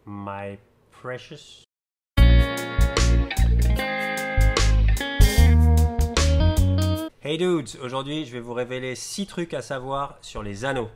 my precious. Hey dudes, aujourd'hui je vais vous révéler 6 trucs à savoir sur les anneaux.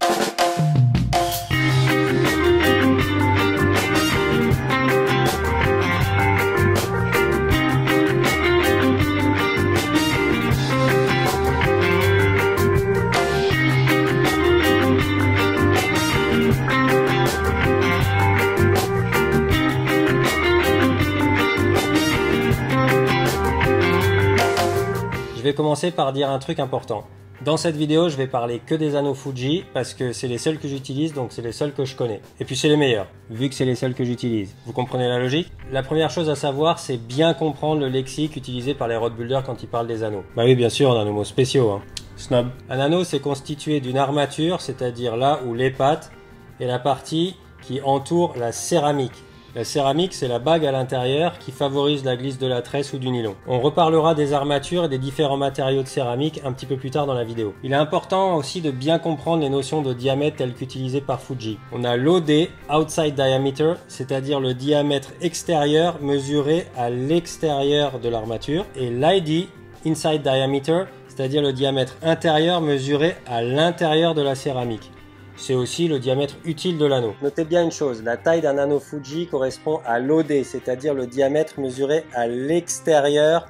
Je vais commencer par dire un truc important. Dans cette vidéo, je vais parler que des anneaux Fuji parce que c'est les seuls que j'utilise, donc c'est les seuls que je connais. Et puis c'est les meilleurs, vu que c'est les seuls que j'utilise. Vous comprenez la logique? La première chose à savoir, c'est bien comprendre le lexique utilisé par les road builders quand ils parlent des anneaux. Bah oui, bien sûr, on a nos mots spéciaux, hein. Snob. Un anneau, c'est constitué d'une armature, c'est-à-dire là où les pattes et la partie qui entoure la céramique. La céramique, c'est la bague à l'intérieur qui favorise la glisse de la tresse ou du nylon. On reparlera des armatures et des différents matériaux de céramique un petit peu plus tard dans la vidéo. Il est important aussi de bien comprendre les notions de diamètre telles qu'utilisées par Fuji. On a l'OD, Outside Diameter, c'est-à-dire le diamètre extérieur mesuré à l'extérieur de l'armature, et l'ID, Inside Diameter, c'est-à-dire le diamètre intérieur mesuré à l'intérieur de la céramique. C'est aussi le diamètre utile de l'anneau. Notez bien une chose, la taille d'un anneau Fuji correspond à l'OD, c'est-à-dire le diamètre mesuré à l'extérieur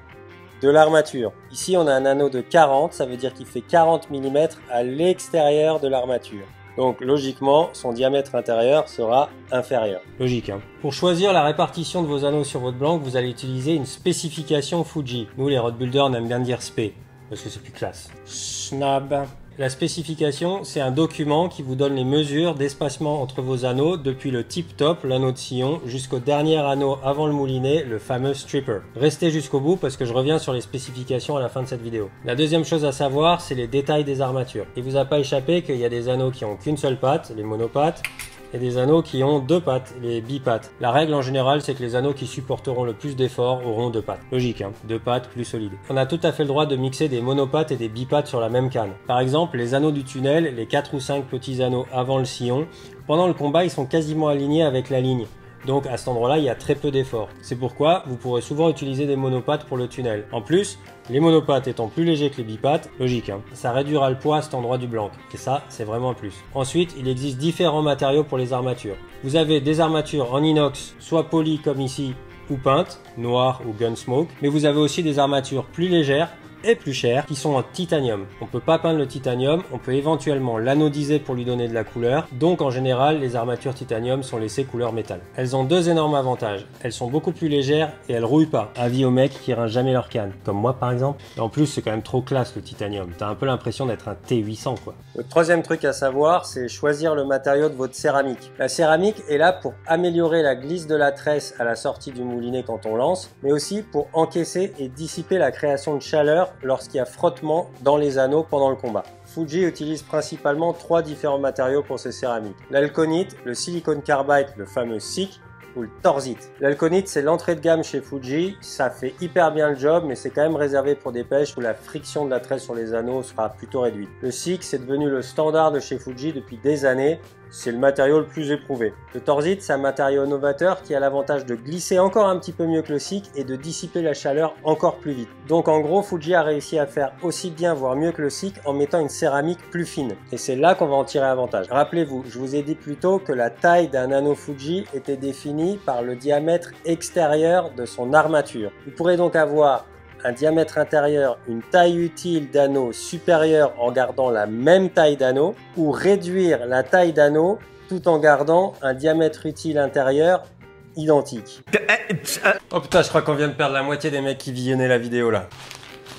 de l'armature. Ici, on a un anneau de 40, ça veut dire qu'il fait 40 mm à l'extérieur de l'armature. Donc logiquement, son diamètre intérieur sera inférieur. Logique, hein. Pour choisir la répartition de vos anneaux sur votre blanc, vous allez utiliser une spécification Fuji. Nous, les road builders, on aime bien dire spé, parce que c'est plus classe. Snob. La spécification, c'est un document qui vous donne les mesures d'espacement entre vos anneaux depuis le tip top, l'anneau de sillon, jusqu'au dernier anneau avant le moulinet, le fameux stripper. Restez jusqu'au bout parce que je reviens sur les spécifications à la fin de cette vidéo. La deuxième chose à savoir, c'est les détails des armatures. Il vous a pas échappé qu'il y a des anneaux qui ont qu'une seule patte, les monopattes, et des anneaux qui ont 2 pattes, les bipattes. La règle en général, c'est que les anneaux qui supporteront le plus d'efforts auront 2 pattes. Logique, hein, 2 pattes plus solides. On a tout à fait le droit de mixer des monopattes et des bipattes sur la même canne. Par exemple, les anneaux du tunnel, les 4 ou 5 petits anneaux avant le sillon, pendant le combat, ils sont quasiment alignés avec la ligne. Donc à cet endroit-là, il y a très peu d'efforts. C'est pourquoi vous pourrez souvent utiliser des monopattes pour le tunnel. En plus, les monopattes étant plus légers que les bipattes, logique, hein, ça réduira le poids à cet endroit du blanc. Et ça, c'est vraiment un plus. Ensuite, il existe différents matériaux pour les armatures. Vous avez des armatures en inox, soit polies comme ici, ou peintes, noires ou gunsmoke. Mais vous avez aussi des armatures plus légères et plus chères qui sont en titanium. On peut pas peindre le titanium, on peut éventuellement l'anodiser pour lui donner de la couleur. Donc en général, les armatures titanium sont laissées couleur métal. Elles ont 2 énormes avantages. Elles sont beaucoup plus légères et elles rouillent pas. Avis aux mecs qui rincent jamais leur canne, comme moi par exemple. Et en plus, c'est quand même trop classe le titanium. T'as un peu l'impression d'être un T800 quoi. Le troisième truc à savoir, c'est choisir le matériau de votre céramique. La céramique est là pour améliorer la glisse de la tresse à la sortie du moulinet quand on lance, mais aussi pour encaisser et dissiper la création de chaleur lorsqu'il y a frottement dans les anneaux pendant le combat. Fuji utilise principalement 3 différents matériaux pour ses céramiques. L'alconite, le silicone carbide, le fameux SiC, ou le torzite. L'alconite, c'est l'entrée de gamme chez Fuji, ça fait hyper bien le job, mais c'est quand même réservé pour des pêches où la friction de la tresse sur les anneaux sera plutôt réduite. Le SiC, c'est devenu le standard de chez Fuji depuis des années, c'est le matériau le plus éprouvé. Le torzite, c'est un matériau novateur qui a l'avantage de glisser encore un petit peu mieux que le SiC et de dissiper la chaleur encore plus vite. Donc en gros, Fuji a réussi à faire aussi bien, voire mieux que le SiC en mettant une céramique plus fine. Et c'est là qu'on va en tirer avantage. Rappelez-vous, je vous ai dit plus tôt que la taille d'un anneau Fuji était définie par le diamètre extérieur de son armature. Vous pourrez donc avoir un diamètre intérieur, une taille utile d'anneau supérieure en gardant la même taille d'anneau, ou réduire la taille d'anneau tout en gardant un diamètre utile intérieur identique. Oh putain, je crois qu'on vient de perdre la moitié des mecs qui visionnaient la vidéo là.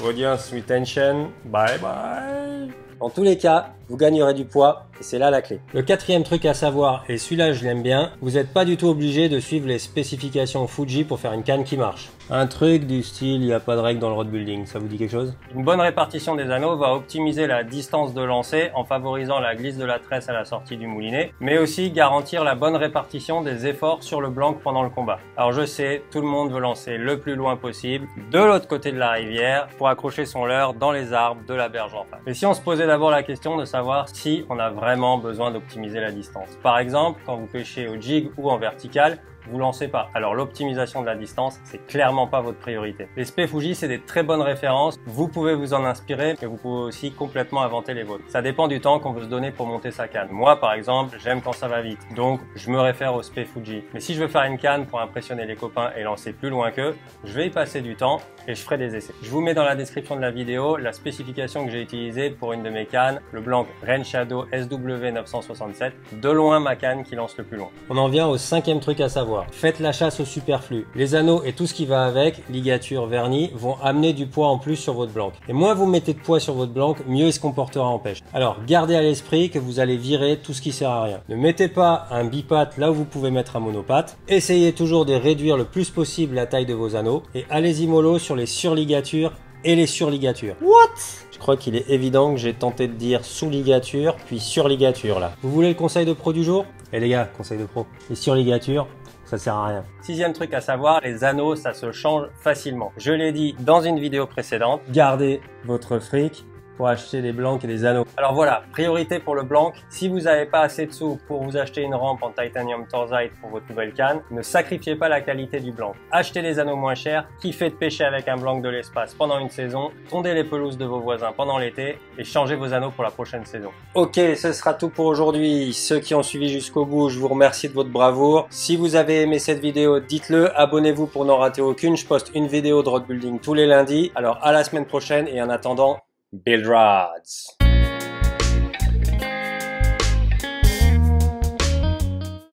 Audience retention, bye bye. Dans tous les cas, vous gagnerez du poids et c'est là la clé. Le quatrième truc à savoir, et celui-là je l'aime bien, vous n'êtes pas du tout obligé de suivre les spécifications Fuji pour faire une canne qui marche. Un truc du style, il n'y a pas de règle dans le road building, ça vous dit quelque chose? Une bonne répartition des anneaux va optimiser la distance de lancer en favorisant la glisse de la tresse à la sortie du moulinet, mais aussi garantir la bonne répartition des efforts sur le blanc pendant le combat. Alors je sais, tout le monde veut lancer le plus loin possible, de l'autre côté de la rivière, pour accrocher son leurre dans les arbres de la berge en face. Mais si on se posait d'abord la question de savoir savoir si on a vraiment besoin d'optimiser la distance. Par exemple, quand vous pêchez au jig ou en vertical, vous lancez pas. Alors l'optimisation de la distance, c'est clairement pas votre priorité. Les spé Fuji, c'est des très bonnes références. Vous pouvez vous en inspirer, mais vous pouvez aussi complètement inventer les vôtres. Ça dépend du temps qu'on veut se donner pour monter sa canne. Moi, par exemple, j'aime quand ça va vite. Donc, je me réfère au spé Fuji. Mais si je veux faire une canne pour impressionner les copains et lancer plus loin qu'eux, je vais y passer du temps et je ferai des essais. Je vous mets dans la description de la vidéo la spécification que j'ai utilisée pour une de mes cannes, le Blanc Rain Shadow SW967. De loin, ma canne qui lance le plus loin. On en vient au cinquième truc à savoir. Faites la chasse au superflu. Les anneaux et tout ce qui va avec, ligature, vernis, vont amener du poids en plus sur votre blanc. Et moins vous mettez de poids sur votre blanc, mieux il se comportera en pêche. Alors gardez à l'esprit que vous allez virer tout ce qui sert à rien. Ne mettez pas un bipatte là où vous pouvez mettre un monopatte. Essayez toujours de réduire le plus possible la taille de vos anneaux. Et allez-y mollo sur les surligatures et les surligatures. What? Je crois qu'il est évident que j'ai tenté de dire sous-ligature puis surligature là. Vous voulez le conseil de pro du jour? Eh les gars, conseil de pro. Les surligatures, ça sert à rien. Sixième truc à savoir, les anneaux, ça se change facilement. Je l'ai dit dans une vidéo précédente, gardez votre fric pour acheter des blancs et des anneaux. Alors voilà, priorité pour le blanc. Si vous n'avez pas assez de sous pour vous acheter une rampe en titanium torzite pour votre nouvelle canne, ne sacrifiez pas la qualité du blanc. Achetez des anneaux moins chers, kiffez de pêcher avec un blanc de l'espace pendant une saison, tondez les pelouses de vos voisins pendant l'été et changez vos anneaux pour la prochaine saison. Ok, ce sera tout pour aujourd'hui. Ceux qui ont suivi jusqu'au bout, je vous remercie de votre bravoure. Si vous avez aimé cette vidéo, dites-le, abonnez-vous pour n'en rater aucune. Je poste une vidéo de road building tous les lundis. Alors à la semaine prochaine et en attendant, build rods.